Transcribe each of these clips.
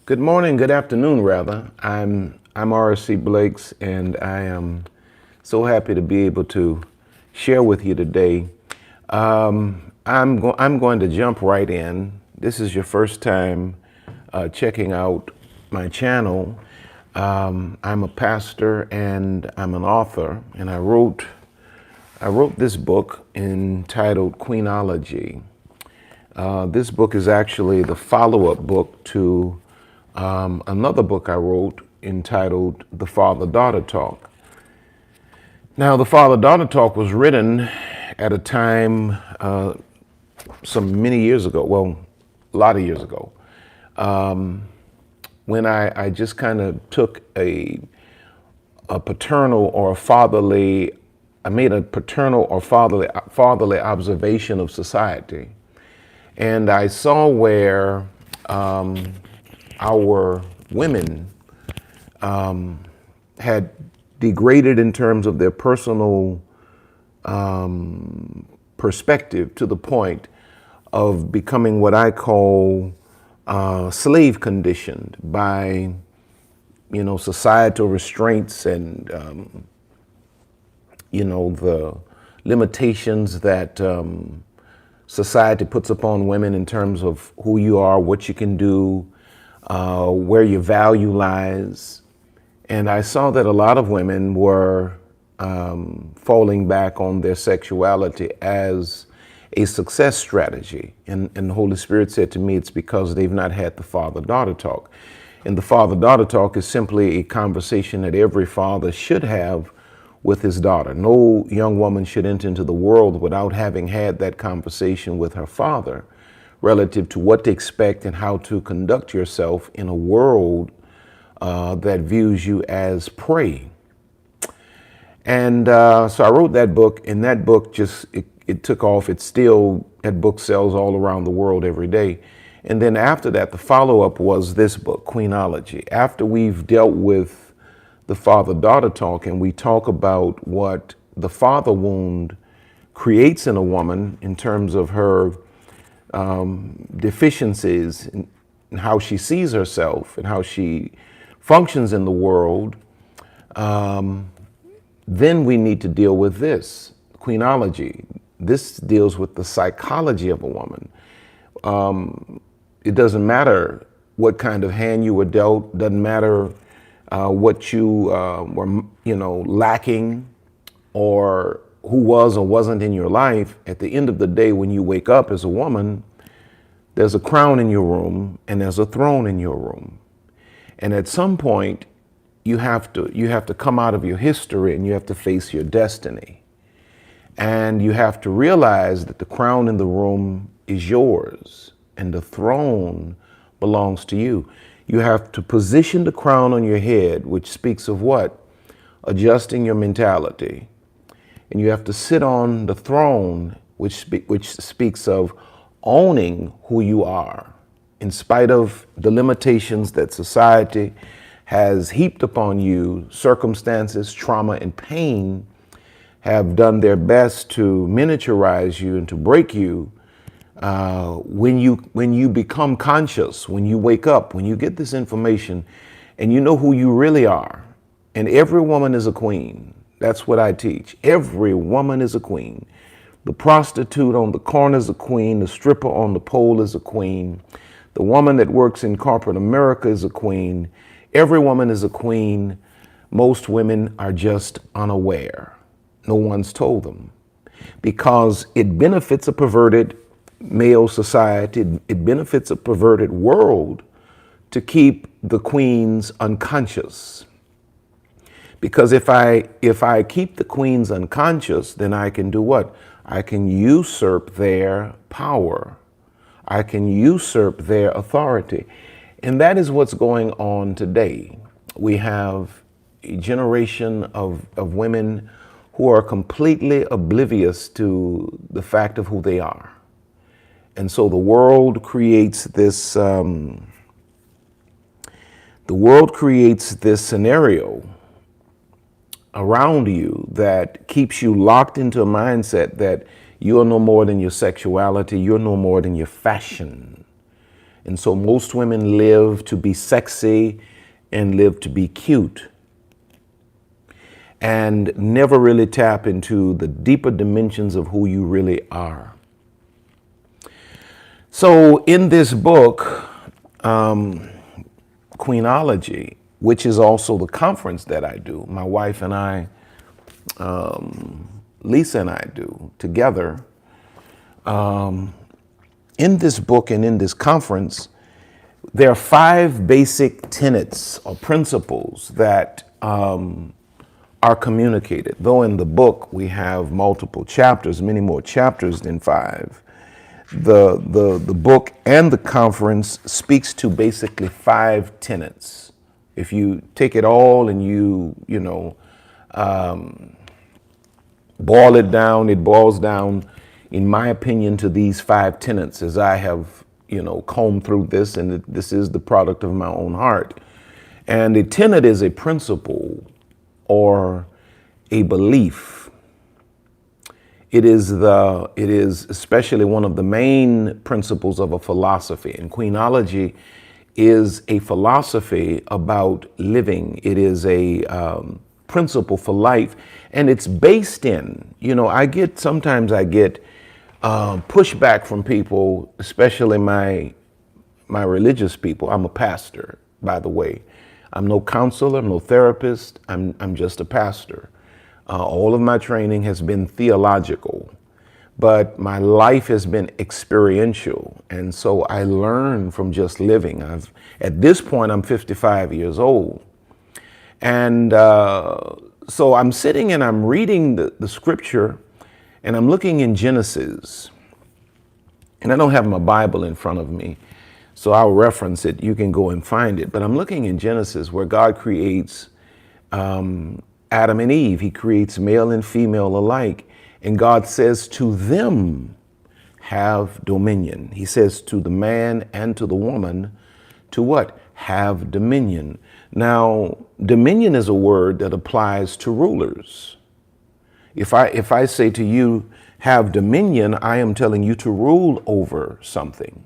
Good morning, good afternoon, rather. I'm R.C. Blakes, and I am so happy to be able to share with you today. I'm going to jump right in. This is your first time checking out my channel. I'm a pastor and I'm an author, and I wrote this book entitled Queenology. This book is actually the follow-up book to another book I wrote entitled The Father-Daughter Talk. Now, The Father-Daughter Talk was written at a time many years ago, well, a lot of years ago, when I just kind of took a paternal or fatherly, I made a paternal or fatherly observation of society. And I saw where our women had degraded in terms of their personal perspective to the point of becoming what I call slave conditioned by, societal restraints and, the limitations that society puts upon women in terms of who you are, what you can do, where your value lies. And I saw that a lot of women were falling back on their sexuality as a success strategy. And the Holy Spirit said to me, it's because they've not had the father-daughter talk. And the father-daughter talk is simply a conversation that every father should have with his daughter. No young woman should enter into the world without having had that conversation with her father relative to what to expect and how to conduct yourself in a world that views you as prey. And so I wrote that book, and that book it took off. That book sells all around the world every day. And then after that, the follow-up was this book, Queenology. After we've dealt with the father-daughter talk, and we talk about what the father wound creates in a woman in terms of her deficiencies and how she sees herself and how she functions in the world, then we need to deal with this, Queenology. This deals with the psychology of a woman. It doesn't matter what kind of hand you were dealt, doesn't matter what you were, lacking, or who was or wasn't in your life. At the end of the day, when you wake up as a woman, there's a crown in your room and there's a throne in your room. And at some point, you have to come out of your history and you have to face your destiny. And you have to realize that the crown in the room is yours and the throne belongs to you. You have to position the crown on your head, which speaks of what? Adjusting your mentality. And you have to sit on the throne, which speaks of owning who you are, in spite of the limitations that society has heaped upon you. Circumstances, trauma, and pain have done their best to miniaturize you and to break you. When you become conscious, when you wake up, when you get this information and you know who you really are, and every woman is a queen. That's what I teach. Every woman is a queen. The prostitute on the corner is a queen. The stripper on the pole is a queen. The woman that works in corporate America is a queen. Every woman is a queen. Most women are just unaware. No one's told them, because it benefits a perverted male society. It benefits a perverted world to keep the queens unconscious. Because if I keep the queens unconscious, then I can do what? I can usurp their power. I can usurp their authority. And that is what's going on today. We have a generation of women who are completely oblivious to the fact of who they are. And so the world creates this scenario around you that keeps you locked into a mindset that you are no more than your sexuality, you're no more than your fashion. And so most women live to be sexy and live to be cute and never really tap into the deeper dimensions of who you really are. So in this book, Queenology, which is also the conference that I do, my wife and I, Lisa and I do together, in this book and in this conference, there are 5 basic tenets or principles that are communicated. Though in the book we have multiple chapters, many more chapters than 5. The book and the conference speaks to basically 5 tenets. If you take it all and you boil it down, it boils down, in my opinion, to these 5 tenets as I have, combed through this, and this is the product of my own heart. And a tenet is a principle or a belief. It is especially one of the main principles of a philosophy. And Queenology is a philosophy about living. It is a principle for life, and it's based in, sometimes I get pushback from people, especially my religious people. I'm a pastor, by the way. I'm no counselor, I'm no therapist. I'm just a pastor. All of my training has been theological, but my life has been experiential. And so I learn from just living. At this point, I'm 55 years old. And so I'm sitting and I'm reading the scripture, and I'm looking in Genesis. And I don't have my Bible in front of me, so I'll reference it. You can go and find it. But I'm looking in Genesis where God creates Adam and Eve. He creates male and female alike. And God says to them, have dominion. He says to the man and to the woman, to what? Have dominion. Now, dominion is a word that applies to rulers. If I say to you, have dominion, I am telling you to rule over something.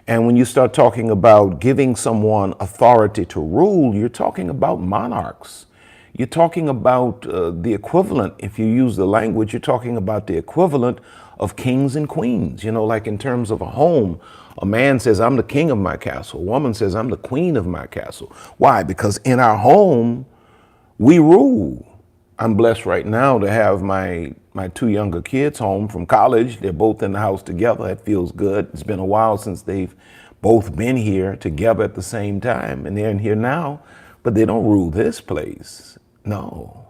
And when you start talking about giving someone authority to rule, you're talking about monarchs. You're talking about the equivalent. If you use the language, you're talking about the equivalent of kings and queens. Like in terms of a home, a man says, I'm the king of my castle. A woman says, I'm the queen of my castle. Why? Because in our home, we rule. I'm blessed right now to have my 2 younger kids home from college. They're both in the house together. It feels good. It's been a while since they've both been here together at the same time. And they're in here now, but they don't rule this place. No.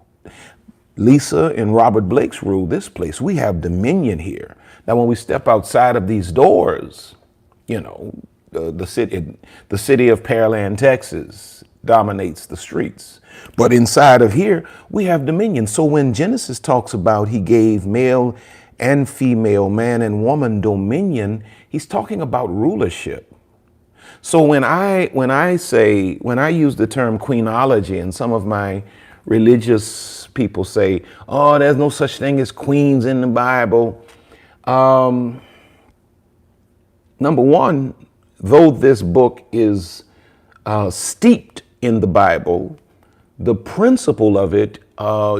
Lisa and Robert Blakes rule this place. We have dominion here. Now, when we step outside of these doors, the city of Pearland, Texas dominates the streets. But inside of here, we have dominion. So when Genesis talks about he gave male and female, man and woman dominion, he's talking about rulership. So when I use the term queenology, and some of my religious people say, oh, there's no such thing as queens in the Bible. Number one, though this book is steeped in the Bible, the principle of it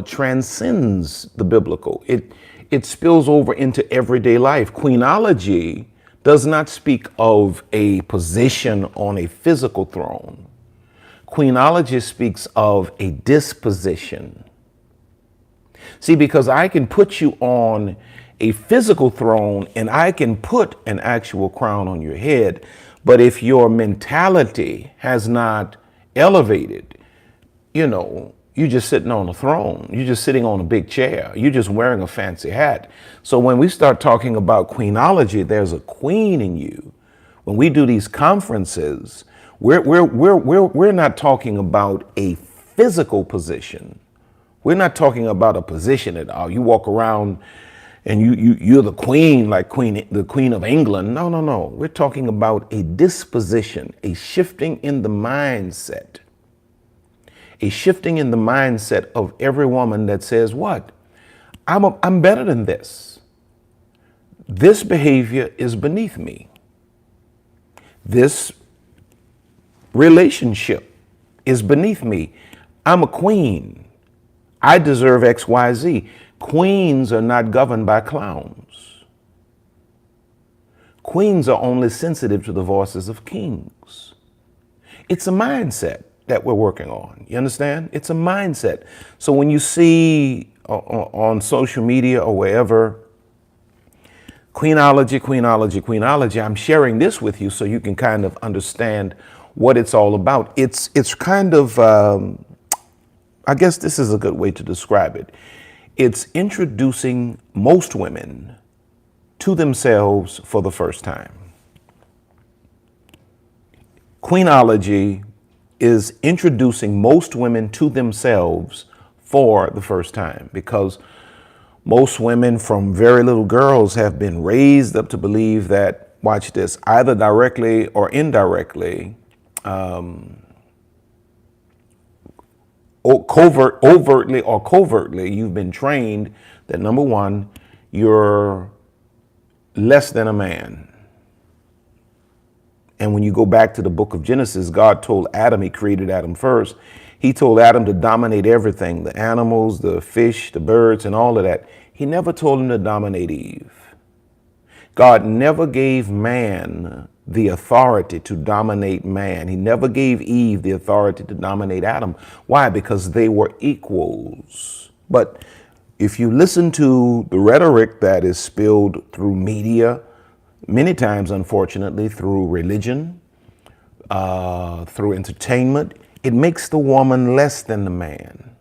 transcends the biblical. It spills over into everyday life. Queenology does not speak of a position on a physical throne. Queenology speaks of a disposition. See, because I can put you on a physical throne and I can put an actual crown on your head, but if your mentality has not elevated, you're just sitting on a throne. You're just sitting on a big chair. You're just wearing a fancy hat. So when we start talking about queenology, there's a queen in you. When we do these conferences, we're not talking about a physical position. We're not talking about a position at all. You walk around and you're the queen, like the Queen of England. No. We're talking about a disposition, a shifting in the mindset. A shifting in the mindset of every woman that says, what? I'm better than this. This behavior is beneath me. This relationship is beneath me. I'm a queen. I deserve X, Y, Z. Queens are not governed by clowns. Queens are only sensitive to the voices of kings. It's a mindset that we're working on. You understand? It's a mindset. So when you see on social media or wherever, queenology, queenology, queenology, I'm sharing this with you so you can kind of understand what it's all about. It's kind of, I guess this is a good way to describe it. It's introducing most women to themselves for the first time. Queenology is introducing most women to themselves for the first time, because most women from very little girls have been raised up to believe that, watch this, either directly or indirectly, overtly or covertly, you've been trained that, number one, you're less than a man. And when you go back to the book of Genesis, God told Adam, he created Adam first. He told Adam to dominate everything, the animals, the fish, the birds, and all of that. He never told him to dominate Eve. God never gave man the authority to dominate man. He never gave Eve the authority to dominate Adam. Why? Because they were equals. But if you listen to the rhetoric that is spilled through media, many times, unfortunately, through religion, through entertainment, it makes the woman less than the man.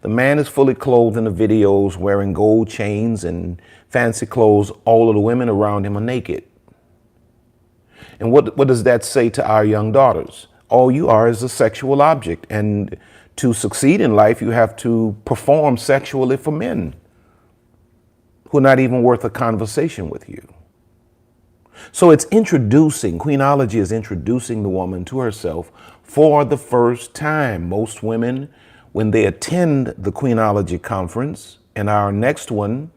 The man is fully clothed in the videos, wearing gold chains and fancy clothes. All of the women around him are naked. And what does that say to our young daughters? All you are is a sexual object. And to succeed in life, you have to perform sexually for men who are not even worth a conversation with you. So it's introducing, queenology is introducing the woman to herself for the first time. Most women, when they attend the Queenology conference, and our next one,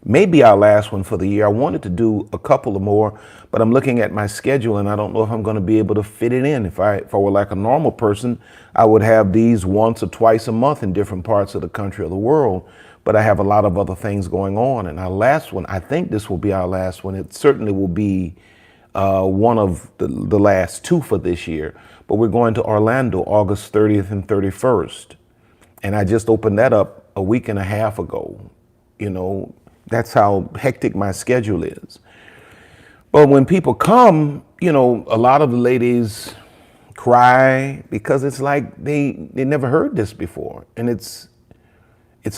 maybe our last one for the year, I wanted to do a couple of more, but I'm looking at my schedule and I don't know if I'm going to be able to fit it in. If I were like a normal person, I would have these once or twice a month in different parts of the country or the world. But I have a lot of other things going on. And our last one, I think this will be our last one. It certainly will be one of the last two for this year. But we're going to Orlando, August 30th and 31st. And I just opened that up a week and a half ago. You know, that's how hectic my schedule is. But when people come, you know, a lot of the ladies cry because it's like they never heard this before. And it's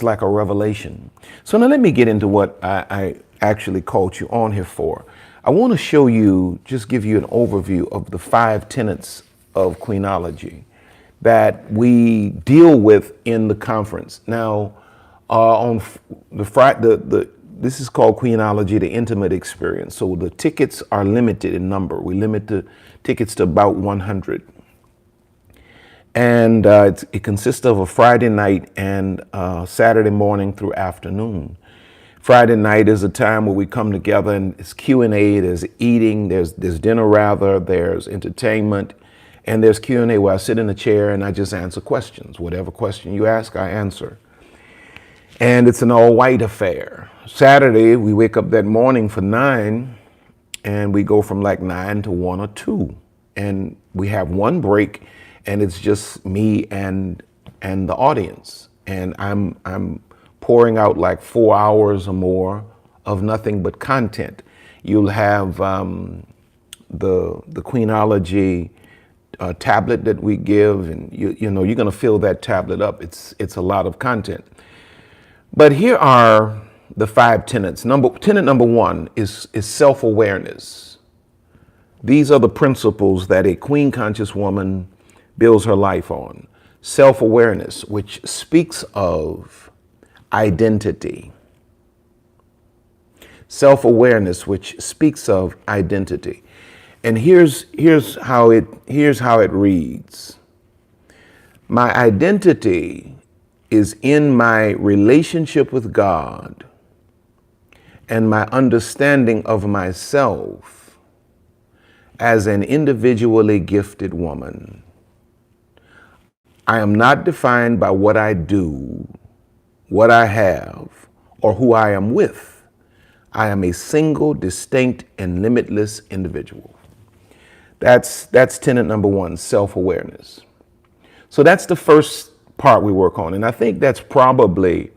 like a revelation. So now let me get into what I actually called you on here for. I want to show you, just give you an overview of the 5 tenets of queenology that we deal with in the conference. Now, on the Friday, this is called Queenology, the Intimate Experience. So the tickets are limited in number. We limit the tickets to about 100. And it consists of a Friday night and Saturday morning through afternoon. Friday night is a time where we come together and it's Q&A, there's eating, there's dinner rather, there's entertainment, and there's Q&A where I sit in a chair and I just answer questions. Whatever question you ask, I answer. And it's an all-white affair. Saturday, we wake up that morning for 9 and we go from like 9 to 1 or 2. And we have one break and it's just me and the audience. And I'm pouring out like 4 hours or more of nothing but content. You'll have the Queenology tablet that we give, and you know you're going to fill that tablet up. It's a lot of content. But here are the 5 tenets. Tenet number 1 is self-awareness. These are the principles that a queen conscious woman builds her life on. Self-awareness, which speaks of identity. Self-awareness, which speaks of identity. And here's how it reads. My identity is in my relationship with God and my understanding of myself as an individually gifted woman. I am not defined by what I do, what I have, or who I am with. I am a single, distinct, and limitless individual. That's tenet number one, self-awareness. So that's the first part we work on. And I think that's probably,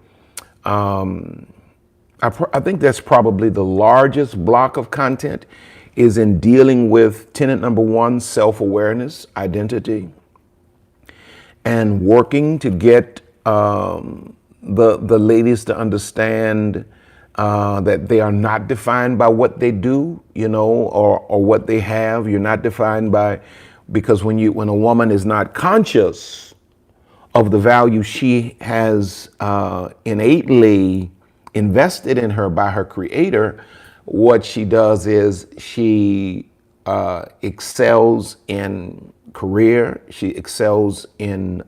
I think that's probably the largest block of content is in dealing with tenet number one, self-awareness, identity, and working to get the ladies to understand that they are not defined by what they do, you know, or what they have. You're not defined by, because when a woman is not conscious of the value she has innately invested in her by her creator, what she does is she excels in career, she excels in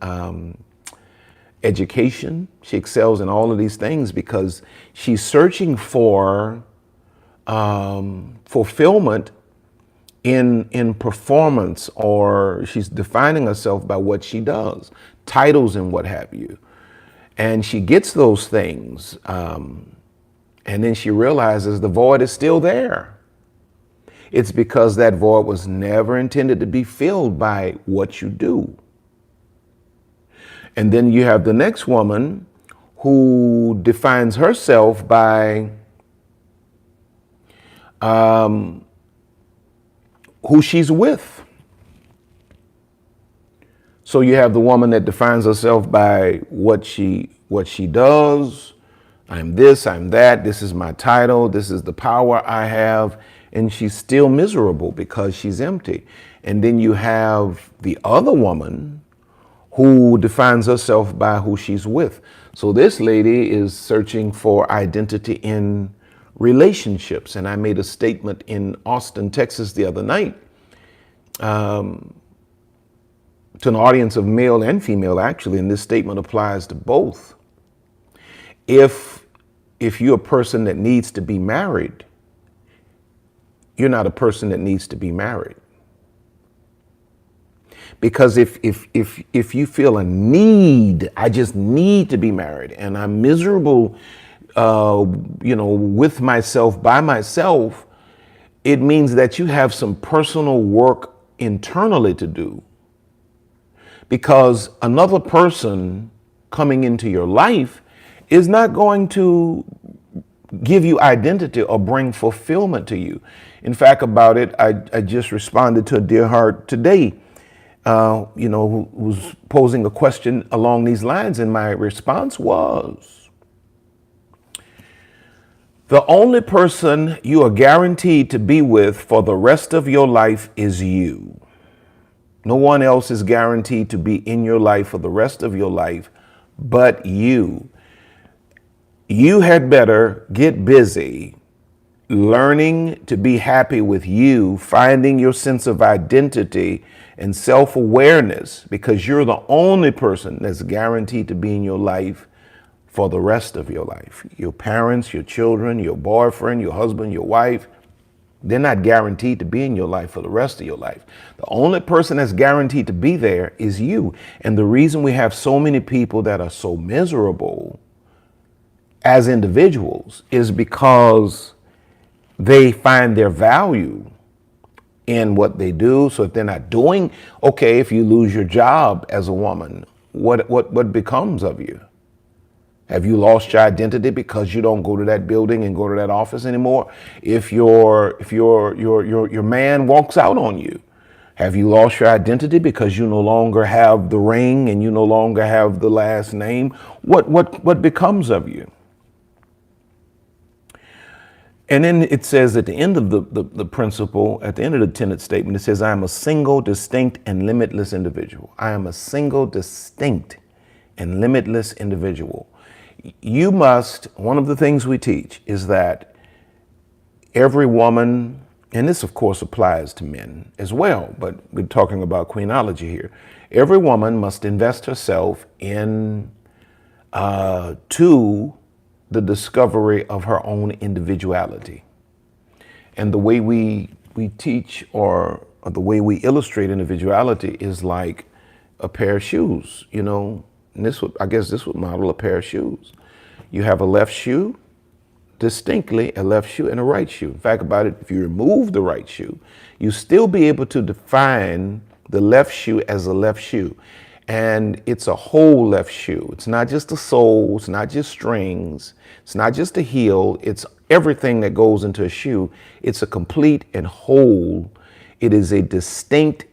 education, she excels in all of these things because she's searching for fulfillment in performance, or she's defining herself by what she does, titles and what have you. And she gets those things, and then she realizes the void is still there. It's because that void was never intended to be filled by what you do. And then you have the next woman who defines herself by who she's with. So you have the woman that defines herself by what she does. I'm this, I'm that, this is my title, this is the power I have, and she's still miserable because she's empty. And then you have the other woman who defines herself by who she's with. So this lady is searching for identity in relationships. And I made a statement in Austin, Texas the other night, to an audience of male and female, actually, and this statement applies to both. If you're a person that needs to be married, you're not a person that needs to be married. Because if you feel a need, I just need to be married, and I'm miserable, with myself, by myself, it means that you have some personal work internally to do. Because another person coming into your life is not going to give you identity or bring fulfillment to you. In fact, about it, I just responded to a dear heart today, who was posing a question along these lines, and my response was, the only person you are guaranteed to be with for the rest of your life is you. No one else is guaranteed to be in your life for the rest of your life but you. You had better get busy learning to be happy with you, finding your sense of identity and self-awareness, because you're the only person that's guaranteed to be in your life for the rest of your life. Your parents, your children, your boyfriend, your husband, your wife, they're not guaranteed to be in your life for the rest of your life. The only person that's guaranteed to be there is you. And the reason we have so many people that are so miserable as individuals is because they find their value in what they do. So if they're not doing, okay, if you lose your job as a woman, what becomes of you? Have you lost your identity because you don't go to that building and go to that office anymore? If your man walks out on you, have you lost your identity because you no longer have the ring and you no longer have the last name? What becomes of you? And then it says at the end of the principle, at the end of the tenet statement, it says, I am a single, distinct, and limitless individual. I am a single, distinct, and limitless individual. You must, one of the things we teach is that every woman, and this of course applies to men as well, but we're talking about queenology here. Every woman must invest herself in to the discovery of her own individuality. And the way we we teach, or the way we illustrate individuality is like a pair of shoes, you know. And I guess this would model a pair of shoes. You have a left shoe, distinctly a left shoe and a right shoe. In fact, about it, if you remove the right shoe, you still be able to define the left shoe as a left shoe. And it's a whole left shoe. It's not just a sole, it's not just strings, it's not just a heel, it's everything that goes into a shoe. It's a complete and whole. It is a distinct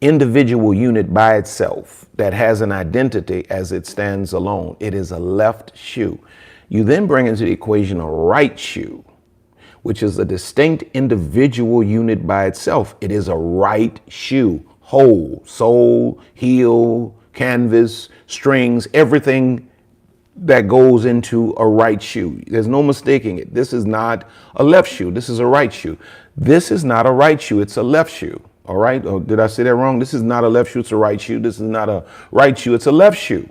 individual unit by itself that has an identity as it stands alone. It is a left shoe. You then bring into the equation a right shoe, which is a distinct individual unit by itself. It is a right shoe, whole, sole, heel, canvas, strings, everything that goes into a right shoe. There's no mistaking it. This is not a left shoe. This is a right shoe. This is not a right shoe. It's a left shoe. All right. Or did I say that wrong? This is not a left shoe. It's a right shoe. This is not a right shoe. It's a left shoe.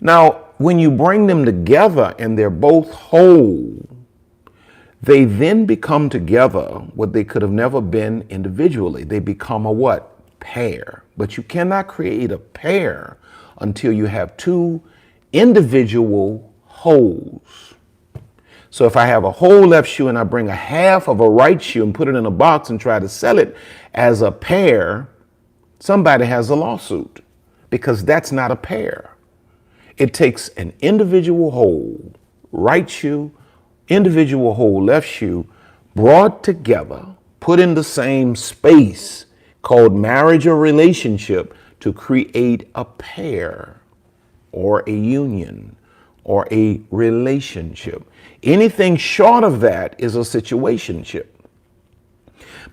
Now, when you bring them together and they're both whole, they then become together what they could have never been individually. They become a what? Pair. But you cannot create a pair until you have two individual wholes. So if I have a whole left shoe and I bring a half of a right shoe and put it in a box and try to sell it as a pair, somebody has a lawsuit, because that's not a pair. It takes an individual whole right shoe, individual whole left shoe, brought together, put in the same space called marriage or relationship to create a pair or a union or a relationship. Anything short of that is a situationship.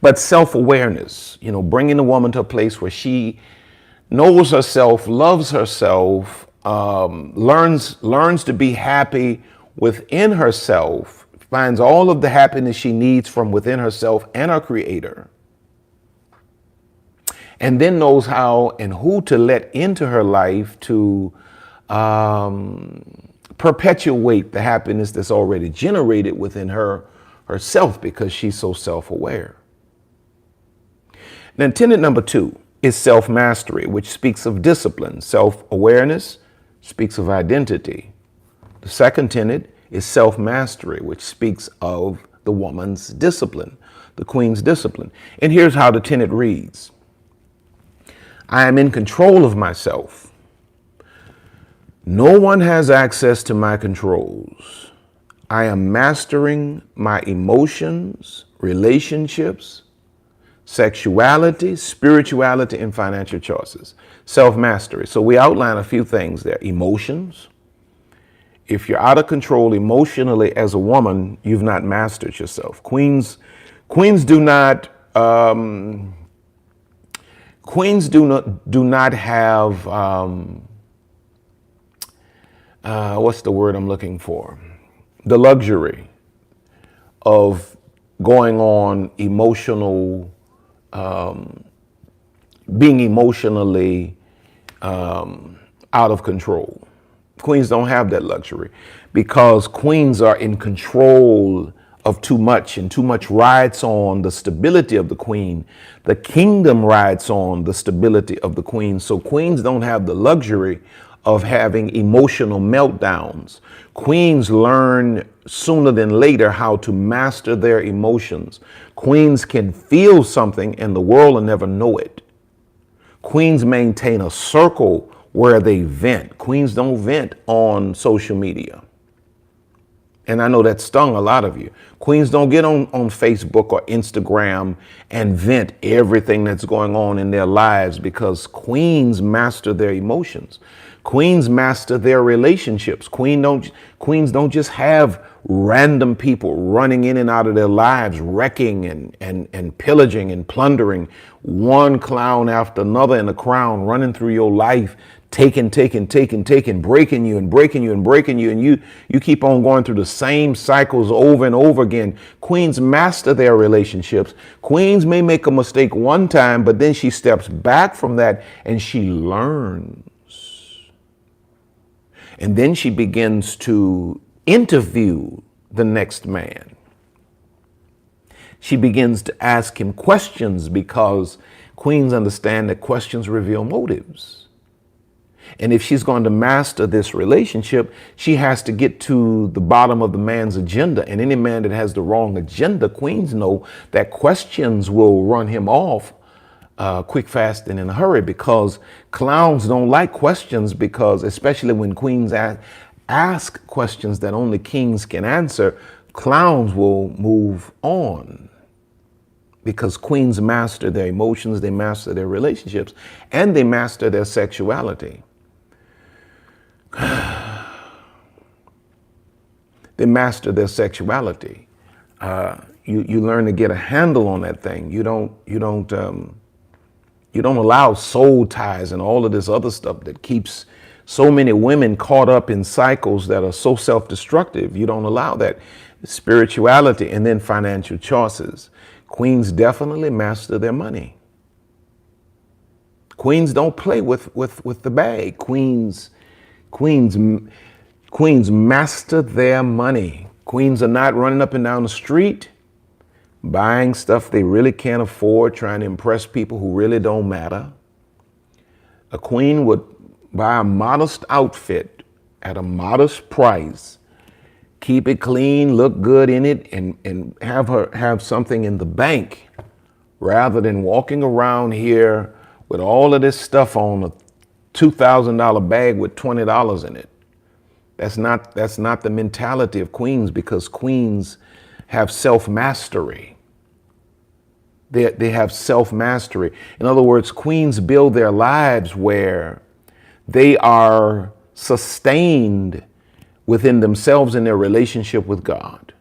But self-awareness, you know, bringing a woman to a place where she knows herself, loves herself, learns to be happy within herself, finds all of the happiness she needs from within herself and her creator, and then knows how and who to let into her life to perpetuate the happiness that's already generated within herself, because she's so self-aware. Then tenet number 2 is self-mastery, which speaks of discipline. Self-awareness speaks of identity. The second tenet is self-mastery, which speaks of the woman's discipline, the queen's discipline. And here's how the tenet reads. I am in control of myself. No one has access to my controls. I am mastering my emotions, relationships, sexuality, spirituality, and financial choices. Self-mastery. So we outline a few things there. Emotions. If you're out of control emotionally as a woman, you've not mastered yourself. Queens do not have what's the word I'm looking for? The luxury of going on emotional, being emotionally out of control. Queens don't have that luxury, because queens are in control of too much, and too much rides on the stability of the queen. The kingdom rides on the stability of the queen. So queens don't have the luxury of having emotional meltdowns. Queens learn sooner than later how to master their emotions. Queens can feel something and the world will never know it. Queens maintain a circle where they vent. Queens don't vent on social media. And I know that stung a lot of you. Queens don't get on Facebook or Instagram and vent everything that's going on in their lives, because queens master their emotions. Queens master their relationships. Queens don't just have random people running in and out of their lives, wrecking and pillaging and plundering, one clown after another in the crown, running through your life, taking, breaking you, and you keep on going through the same cycles over and over again. Queens master their relationships. Queens may make a mistake one time, but then she steps back from that and she learns. And then she begins to interview the next man. She begins to ask him questions because queens understand that questions reveal motives. And if she's going to master this relationship, she has to get to the bottom of the man's agenda. And any man that has the wrong agenda, queens know that questions will run him off quick, fast, and in a hurry, because clowns don't like questions, because especially when queens ask questions that only kings can answer, clowns will move on. Because queens master their emotions, they master their relationships, and they master their sexuality. They master their sexuality. You learn to get a handle on that thing. You don't allow soul ties and all of this other stuff that keeps so many women caught up in cycles that are so self-destructive. You don't allow that. Spirituality, and then financial choices. Queens definitely master their money. Queens don't play with the bag. Queens master their money. Queens are not running up and down the street buying stuff they really can't afford, trying to impress people who really don't matter. A queen would buy a modest outfit at a modest price, keep it clean, look good in it, and have something in the bank, rather than walking around here with all of this stuff on a $2,000 bag with $20 in it. That's not the mentality of queens, because queens have self-mastery. They have self-mastery. In other words, queens build their lives where they are sustained within themselves in their relationship with God.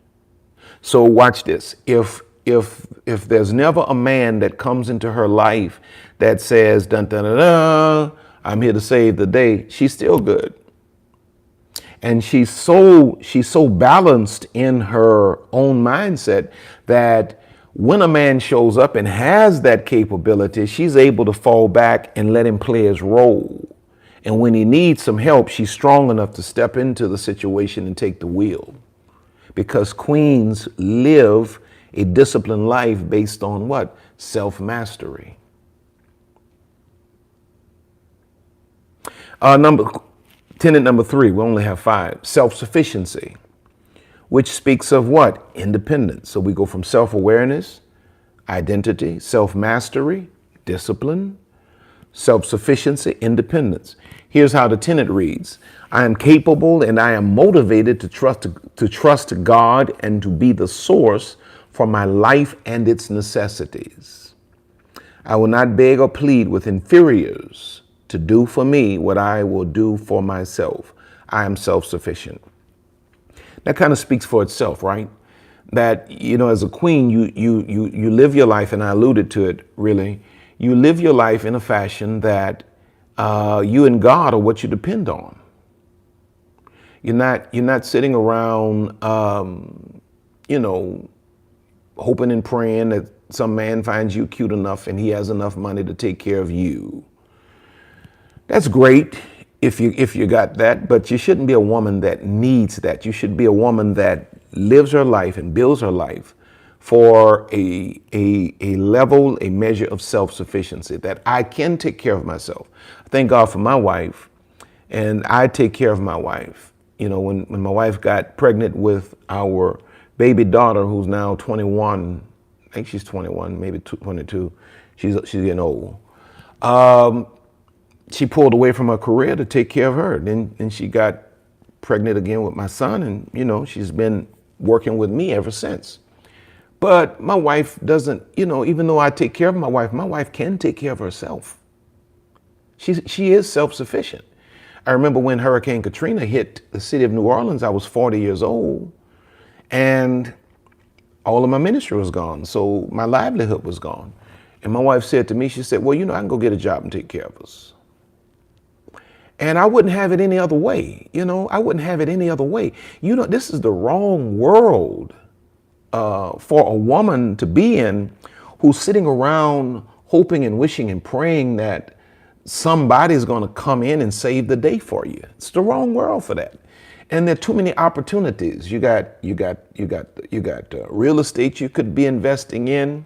So watch this. If there's never a man that comes into her life that says, dun, dun, dun, dun, I'm here to save the day, she's still good. And she's so balanced in her own mindset that when a man shows up and has that capability, she's able to fall back and let him play his role. And when he needs some help, she's strong enough to step into the situation and take the wheel. Because queens live a disciplined life based on what? Self-mastery. Tenet number 3, we only have 5, self-sufficiency, which speaks of what? Independence. So we go from self-awareness, identity, self-mastery, discipline, self-sufficiency, independence. Here's how the tenet reads. I am capable and I am motivated to trust God and to be the source for my life and its necessities. I will not beg or plead with inferiors to do for me what I will do for myself. I am self-sufficient. That kind of speaks for itself, right? That, as a queen, you live your life, and I alluded to it really. You live your life in a fashion that you and God are what you depend on. You're not sitting around, hoping and praying that some man finds you cute enough and he has enough money to take care of you. That's great if you got that, but you shouldn't be a woman that needs that. You should be a woman that lives her life and builds her life for a level, a measure of self-sufficiency, that I can take care of myself. I thank God for my wife, and I take care of my wife. When my wife got pregnant with our baby daughter, who's now 21, I think she's 21, maybe 22. She's getting old. She pulled away from her career to take care of her. Then she got pregnant again with my son, and she's been working with me ever since. But my wife doesn't, even though I take care of my wife can take care of herself. She is self-sufficient. I remember when Hurricane Katrina hit the city of New Orleans, I was 40 years old, and all of my ministry was gone. So my livelihood was gone. And my wife said to me, she said, well, I can go get a job and take care of us. And I wouldn't have it any other way. I wouldn't have it any other way. This is the wrong world for a woman to be in, who's sitting around hoping and wishing and praying that somebody's going to come in and save the day for you. It's the wrong world for that. And there are too many opportunities. You got real estate you could be investing in.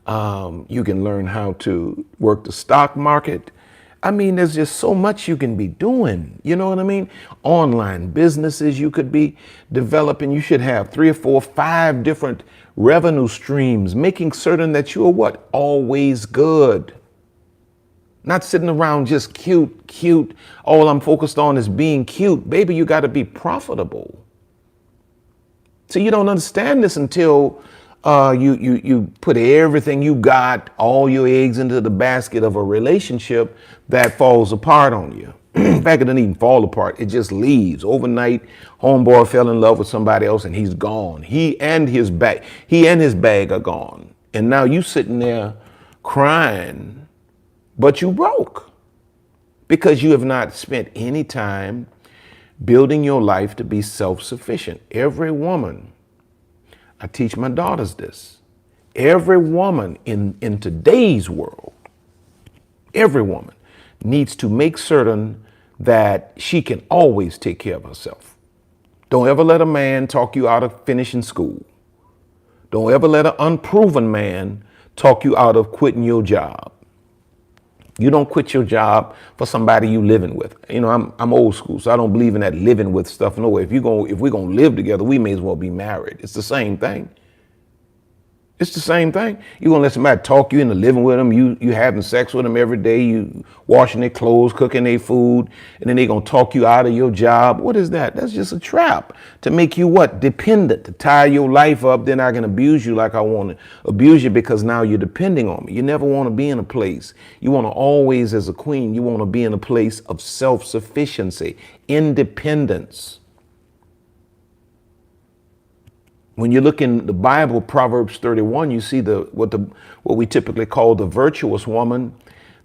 You can learn how to work the stock market. I mean, there's just so much you can be doing. You know what I mean? Online businesses you could be developing. You should have 3 or 4, 5 different revenue streams, making certain that you are what? Always good. Not sitting around just cute. All I'm focused on is being cute. Baby, you got to be profitable. So you don't understand this until you put everything you got, all your eggs into the basket of a relationship that falls apart on you. In fact, it doesn't even fall apart. It just leaves. Overnight, homeboy fell in love with somebody else and he's gone. He and his bag are gone. And now you sitting there crying, but you broke because you have not spent any time building your life to be self-sufficient. Every woman, I teach my daughters this, every woman in today's world, every woman needs to make certain that she can always take care of herself. Don't ever let a man talk you out of finishing school. Don't ever let an unproven man talk you out of quitting your job. You don't quit your job for somebody you living with. You know, I'm old school, so I don't believe in that living with stuff. No way. If we're gonna live together, we may as well be married. It's the same thing. It's the same thing. You're gonna let somebody talk you into living with them. You having sex with them every day. You washing their clothes, cooking their food, and then they gonna talk you out of your job. What is that? That's just a trap to make you what? Dependent, to tie your life up. Then I can abuse you like I want to abuse you because now you're depending on me. You never want to be in a place. You want to always, as a queen, you want to be in a place of self-sufficiency, independence. When you look in the Bible, Proverbs 31, you see what we typically call the virtuous woman.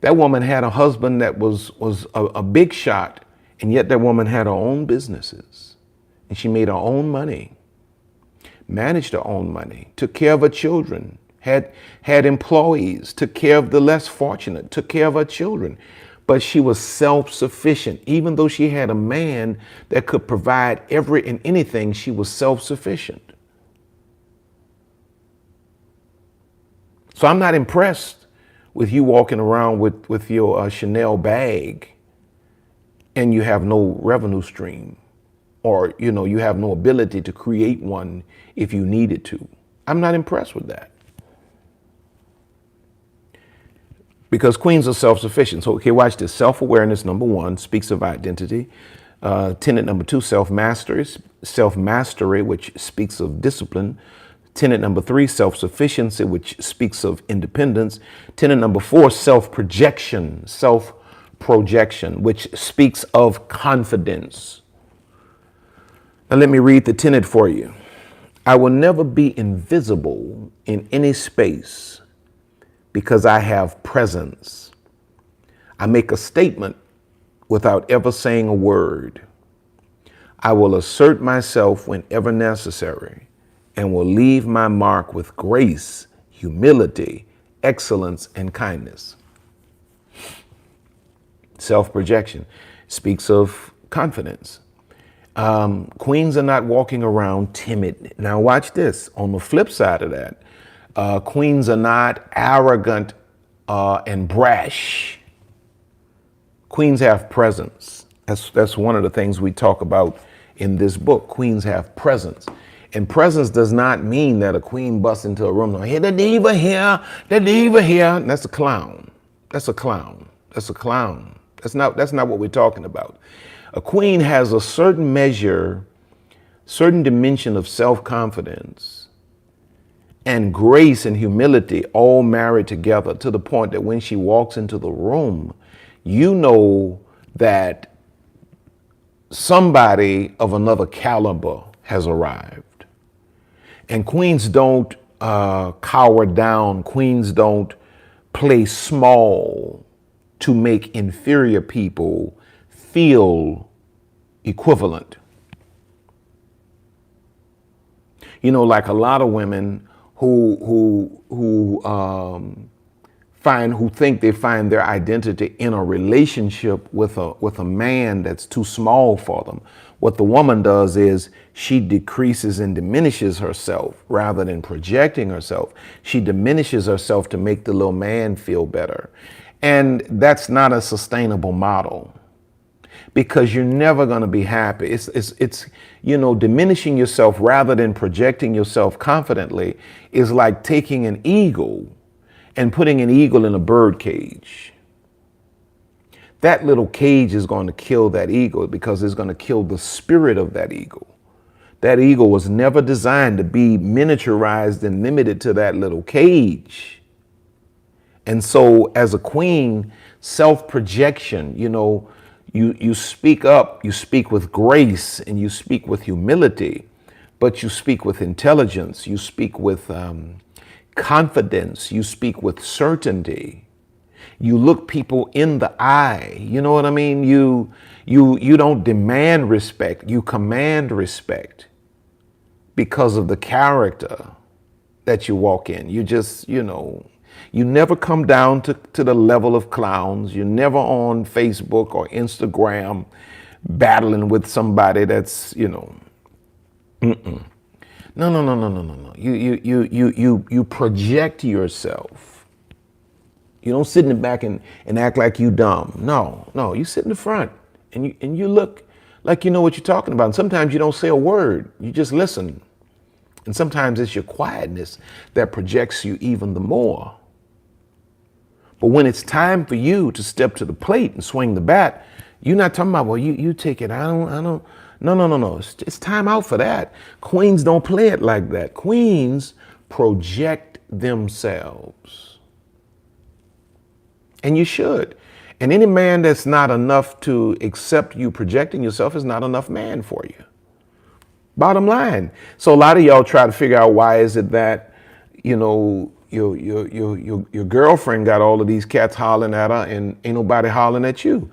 That woman had a husband that was a big shot, and yet that woman had her own businesses, and she made her own money, managed her own money, took care of her children, had employees, took care of the less fortunate, took care of her children. But she was self-sufficient. Even though she had a man that could provide every and anything, she was self-sufficient. So I'm not impressed with you walking around with your Chanel bag and you have no revenue stream, or you have no ability to create one if you needed to. I'm not impressed with that. Because queens are self-sufficient. So, okay, watch this. Self-awareness, number 1, speaks of identity. Tenet number 2, self-mastery, which speaks of discipline. Tenet number 3, self-sufficiency, which speaks of independence. Tenet number 4, self-projection, which speaks of confidence. Now let me read the tenet for you. I will never be invisible in any space because I have presence. I make a statement without ever saying a word. I will assert myself whenever necessary and will leave my mark with grace, humility, excellence, and kindness. Self-projection speaks of confidence. Queens are not walking around timid. Now watch this. On the flip side of that, queens are not arrogant and brash. Queens have presence. That's one of the things we talk about in this book. Queens have presence. And presence does not mean that a queen busts into a room and, hey, the diva here, the diva here. That's a clown. That's a clown. That's a clown. That's not what we're talking about. A queen has a certain measure, certain dimension of self-confidence and grace and humility all married together to the point that when she walks into the room, you know that somebody of another caliber has arrived. And queens don't cower down. Queens don't play small to make inferior people feel equivalent. Like a lot of women who who think they find their identity in a relationship with a man that's too small for them. What the woman does is she decreases and diminishes herself rather than projecting herself. She diminishes herself to make the little man feel better. And that's not a sustainable model, because you're never going to be happy. It's diminishing yourself rather than projecting yourself confidently is like taking an eagle and putting an eagle in a bird cage. That little cage is going to kill that eagle, because it's going to kill the spirit of that eagle. That eagle was never designed to be miniaturized and limited to that little cage. And so as a queen, self-projection, you speak up, you speak with grace, and you speak with humility, but you speak with intelligence, you speak with confidence, you speak with certainty. You look people in the eye. You know what I mean? You don't demand respect, you command respect because of the character that you walk in. You just, you never come down to the level of clowns. You're never on Facebook or Instagram battling with somebody that's, No. You project yourself. You don't sit in the back and act like you dumb. No, you sit in the front and you look like you know what you're talking about. And sometimes you don't say a word, you just listen. And sometimes it's your quietness that projects you even the more. But when it's time for you to step to the plate and swing the bat, you're not talking about, well, you take it. I don't. No. It's time out for that. Queens don't play it like that. Queens project themselves. And you should. And any man that's not enough to accept you projecting yourself is not enough man for you. Bottom line. So a lot of y'all try to figure out, why is it that, your girlfriend got all of these cats hollering at her and ain't nobody hollering at you.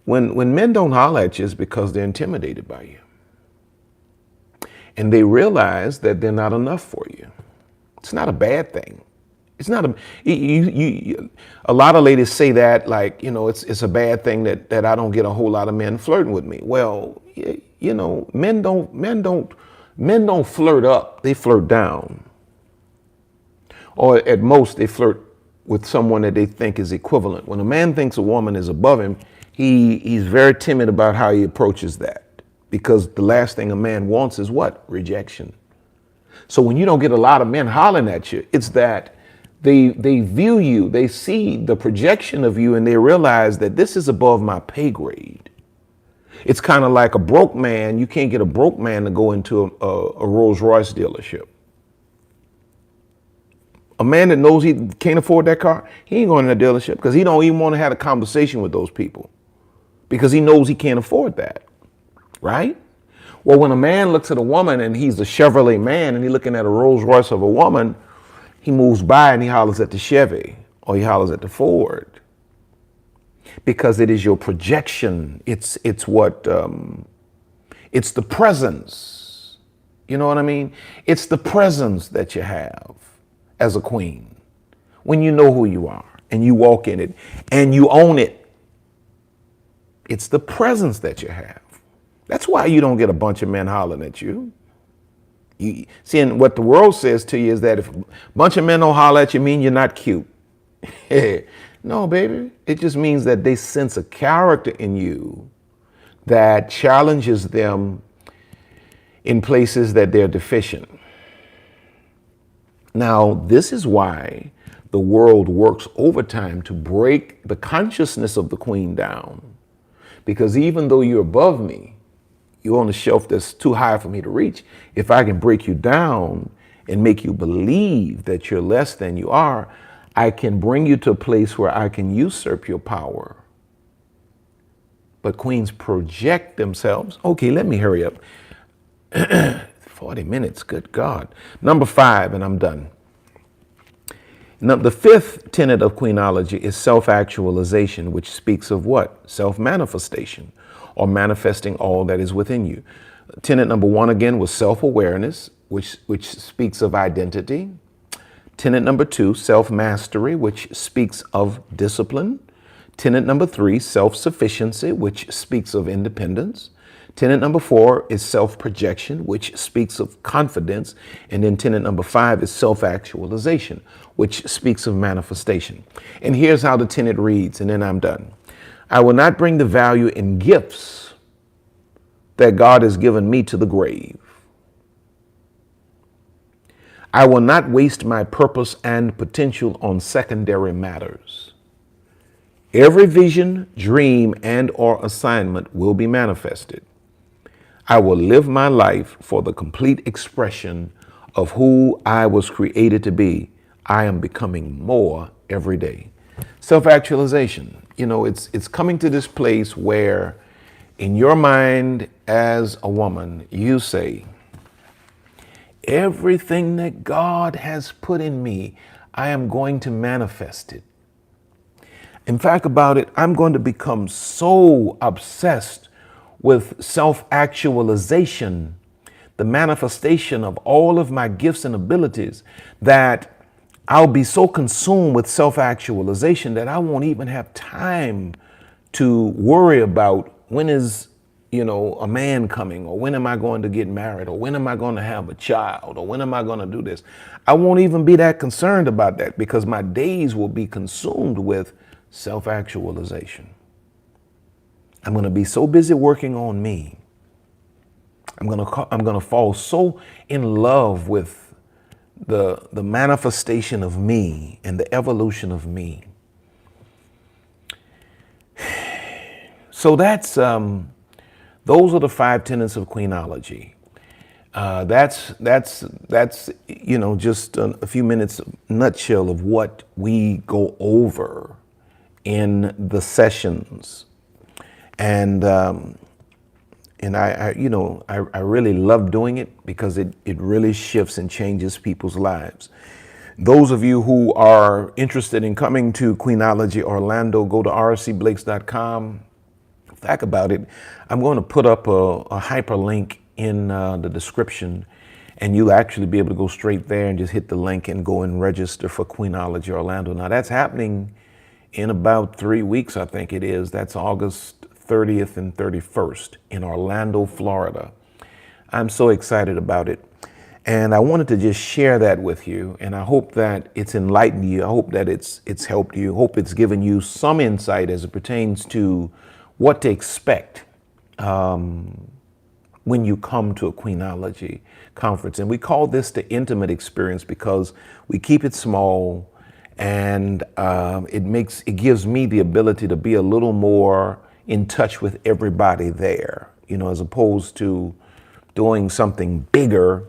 When men don't holler at you, it's because they're intimidated by you. And they realize that they're not enough for you. It's not a bad thing. It's not a lot of ladies say that like, it's a bad thing that I don't get a whole lot of men flirting with me. Well, men don't flirt up, they flirt down. Or at most they flirt with someone that they think is equivalent. When a man thinks a woman is above him, he's very timid about how he approaches that, because the last thing a man wants is what? Rejection. So when you don't get a lot of men hollering at you, it's that they view you, they see the projection of you, and they realize that this is above my pay grade. It's kind of like a broke man. You can't get a broke man to go into a Rolls Royce dealership. A man that knows he can't afford that car, he ain't going to the dealership, because he don't even want to have a conversation with those people, because he knows he can't afford that, right? Well, when a man looks at a woman and he's a Chevrolet man and he's looking at a Rolls Royce of a woman, he moves by and he hollers at the Chevy or he hollers at the Ford, because it is your projection. It's the presence. You know what I mean? It's the presence that you have as a queen, when you know who you are and you walk in it and you own it. It's the presence that you have. That's why you don't get a bunch of men hollering at you. Seeing what the world says to you is that if a bunch of men don't holler at you, mean you're not cute. No, baby. It just means that they sense a character in you that challenges them in places that they're deficient. Now, this is why the world works overtime to break the consciousness of the queen down. Because even though you're above me, you're on a shelf that's too high for me to reach. If I can break you down and make you believe that you're less than you are, I can bring you to a place where I can usurp your power. But queens project themselves. Okay, let me hurry up. 40 minutes, good God. Number 5, and I'm done. Now, the 5th tenet of queenology is self-actualization, which speaks of what? Self-manifestation, or manifesting all that is within you. Tenet number 1 again was self-awareness, which speaks of identity. Tenet number 2, self-mastery, which speaks of discipline. Tenet number 3, self-sufficiency, which speaks of independence. Tenet number 4 is self-projection, which speaks of confidence. And then tenet number 5 is self-actualization, which speaks of manifestation. And here's how the tenet reads, and then I'm done. I will not bring the value in gifts that God has given me to the grave. I will not waste my purpose and potential on secondary matters. Every vision, dream, and or assignment will be manifested. I will live my life for the complete expression of who I was created to be. I am becoming more every day. Self-actualization. You know, it's coming to this place where in your mind as a woman, you say, everything that God has put in me, I am going to manifest it. In fact, about it, I'm going to become so obsessed with self-actualization, the manifestation of all of my gifts and abilities, that I'll be so consumed with self-actualization that I won't even have time to worry about when is, a man coming, or when am I going to get married, or when am I going to have a child, or when am I going to do this? I won't even be that concerned about that because my days will be consumed with self-actualization. I'm going to be so busy working on me. I'm going to fall so in love with the manifestation of me and the evolution of me. So that's those are the 5 tenets of queenology. That's just a few minutes nutshell of what we go over in the sessions. And I really love doing it because it really shifts and changes people's lives. Those of you who are interested in coming to Queenology Orlando, go to trcblakes.com. Fact about it, I'm going to put up a hyperlink in the description, and you'll actually be able to go straight there and just hit the link and go and register for Queenology Orlando. Now that's happening in about 3 weeks, I think it is. That's August 30th and 31st in Orlando, Florida. I'm so excited about it. And I wanted to just share that with you. And I hope that it's enlightened you. I hope that it's helped you. I hope it's given you some insight as it pertains to what to expect when you come to a Queenology conference. And we call this the intimate experience because we keep it small, and it gives me the ability to be a little more in touch with everybody there, as opposed to doing something bigger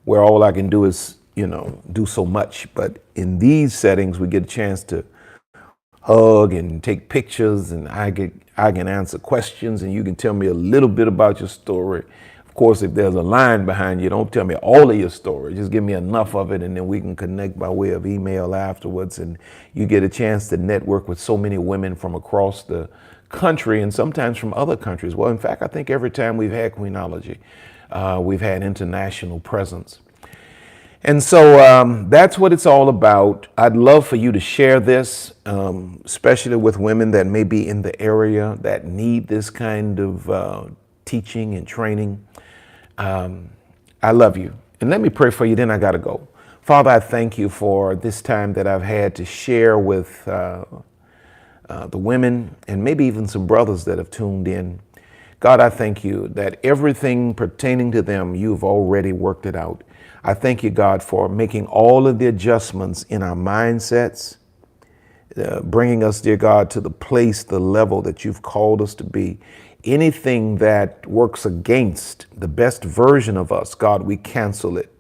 where all I can do is, do so much. But in these settings, we get a chance to hug and take pictures, and I can answer questions, and you can tell me a little bit about your story. Of course, if there's a line behind you, don't tell me all of your story. Just give me enough of it, and then we can connect by way of email afterwards. And you get a chance to network with so many women from across the country and sometimes from other countries. Well, in fact, I think every time we've had Queenology, we've had international presence. And so that's what it's all about. I'd love for you to share this, especially with women that may be in the area that need this kind of teaching and training. I love you. And let me pray for you, then I got to go. Father, I thank you for this time that I've had to share with the women and maybe even some brothers that have tuned in. God, I thank you that everything pertaining to them, you've already worked it out. I thank you, God, for making all of the adjustments in our mindsets, bringing us, dear God, to the place, the level that you've called us to be. Anything that works against the best version of us, God, we cancel it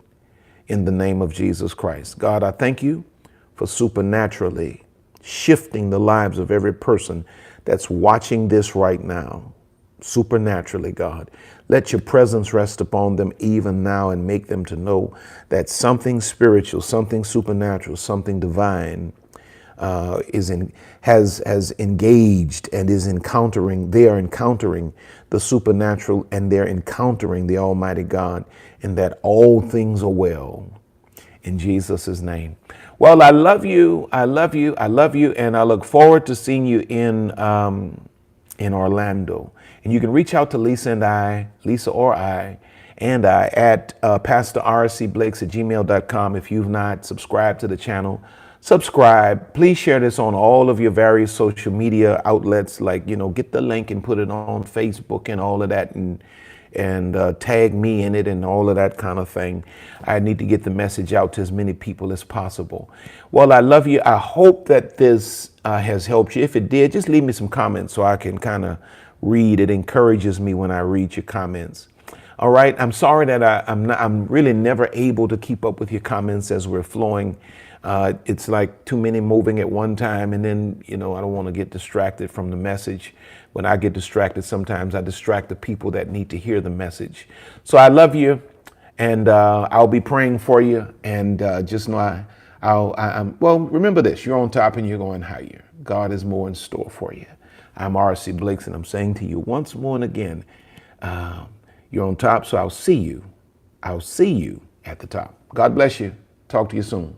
in the name of Jesus Christ. God, I thank you for supernaturally shifting the lives of every person that's watching this right now. Supernaturally, God. Let your presence rest upon them even now and make them to know that something spiritual, something supernatural, something divine has engaged and is encountering. They are encountering the supernatural, and they're encountering the Almighty God, and that all things are well. in Jesus' name. Well, I love you. I love you. I love you. And I look forward to seeing you in Orlando. And you can reach out to Lisa or I, at pastorrcblakes@gmail.com. If you've not subscribed to the channel, subscribe. Please share this on all of your various social media outlets. Like, get the link and put it on Facebook and all of that, and tag me in it and all of that kind of thing. I need to get the message out to as many people as possible. Well, I love you. I hope that this has helped you. If it did, just leave me some comments so I can kind of read. It encourages me when I read your comments. All right. I'm sorry that I'm really never able to keep up with your comments as we're flowing. It's like too many moving at one time, and then, I don't want to get distracted from the message. When I get distracted, sometimes I distract the people that need to hear the message. So I love you, and I'll be praying for you. And just know well, remember this: you're on top and you're going higher. God has more in store for you. I'm R.C. Blakes, and I'm saying to you once more and again, you're on top. So I'll see you at the top. God bless you. Talk to you soon.